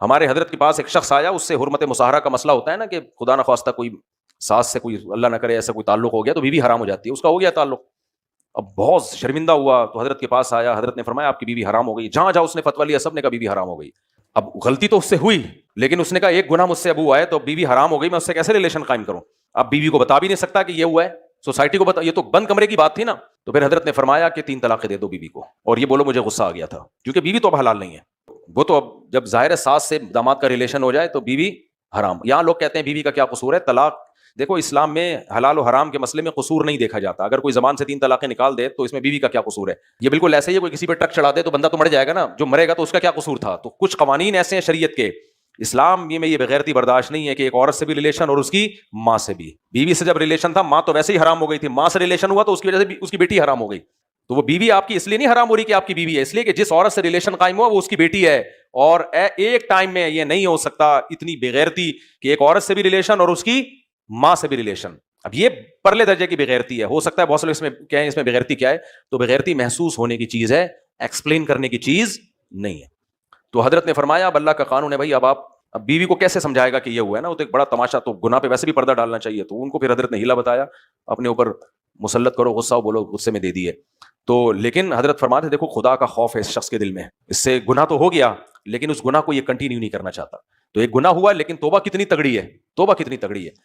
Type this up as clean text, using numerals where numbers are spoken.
ہمارے حضرت کے پاس ایک شخص آیا, اس سے حرمت مصاہرہ کا مسئلہ ہوتا ہے نا, کہ خدا نخواستہ کوئی ساس سے کوئی اللہ نہ کرے ایسا کوئی تعلق ہو گیا تو بیوی حرام ہو جاتی ہے, اس کا ہو گیا تعلق. اب بہت شرمندہ ہوا تو حضرت کے پاس آیا, حضرت نے فرمایا آپ کی بیوی حرام ہو گئی. جہاں جہاں اس نے فتویٰ لیا سب نے کہا بیوی حرام ہو گئی. اب غلطی تو اس سے ہوئی, لیکن اس نے کہا ایک گناہ مجھ سے اب ہوا ہے تو بیوی حرام ہو گئی, میں اس سے کیسے ریلیشن قائم کروں. اب بیوی کو بتا بھی نہیں سکتا کہ یہ ہوا ہے, سوسائٹی کو بتا, یہ تو بند کمرے کی بات تھی نا. تو پھر حضرت نے فرمایا کہ 3 طلاقیں دے دو بیوی کو, اور یہ بولو مجھے غصہ آ گیا تھا, کیونکہ بیوی تو اب حلال نہیں ہے. وہ تو اب جب ظاہر ساس سے داماد کا ریلیشن ہو جائے تو بیوی حرام. یہاں لوگ کہتے ہیں بیوی کا کیا قصور ہے, طلاق. دیکھو اسلام میں حلال و حرام کے مسئلے میں قصور نہیں دیکھا جاتا. اگر کوئی زبان سے 3 طلاقیں نکال دے تو اس میں بیوی کا کیا قصور ہے. یہ بالکل ایسے ہی ہے, کوئی کسی پہ ٹرک چڑھا دے تو بندہ تو مر جائے گا نا, جو مرے گا تو اس کا کیا قصور تھا. تو کچھ قوانین ایسے ہیں شریعت کے, اسلام میں یہ بغیرتی برداشت نہیں ہے کہ ایک عورت سے بھی ریلیشن اور اس کی ماں سے بھی. بیوی سے جب ریلیشن تھا, ماں تو ویسے ہی حرام ہو گئی تھی, ماں سے ریلیشن ہوا تو اس کی وجہ سے اس کی بیٹی حرام ہو گئی. تو وہ بیوی آپ کی اس لیے نہیں حرام ہو رہی کہ آپ کی بیوی ہے, اس لیے کہ جس عورت سے ریلیشن قائم ہوا وہ اس کی بیٹی ہے. اور ایک ٹائم میں یہ نہیں ہو سکتا اتنی بغیرتی کہ ایک عورت سے بھی ریلیشن اور اس کی ماں سے بھی ریلیشن. اب یہ پرلے درجے کی بغیرتی ہے. ہو سکتا ہے بہت سے لوگ اس میں کہیں اس میں بغیرتی کیا ہے, تو بغیرتی محسوس ہونے کی چیز ہے, ایکسپلین کرنے کی چیز نہیں ہے. تو حضرت نے فرمایا اب اللہ کا قانون ہے بھائی, اب بیوی کو کیسے سمجھائے گا کہ یہ ہوا ہے نا, وہ تو ایک بڑا تماشا, تو گناہ پہ ویسے بھی پردہ ڈالنا چاہیے. تو ان کو پھر حضرت نے ہیلا بتایا, اپنے اوپر مسلط کرو, غصہ ہو, بولو غصے میں دے دیے. تو لیکن حضرت فرماتے دیکھو خدا کا خوف ہے اس شخص کے دل میں, اس سے گناہ تو ہو گیا لیکن اس گناہ کو یہ کنٹینیو نہیں کرنا چاہتا. تو ایک گناہ ہوا لیکن توبہ کتنی تگڑی ہے, توبہ کتنی تگڑی ہے.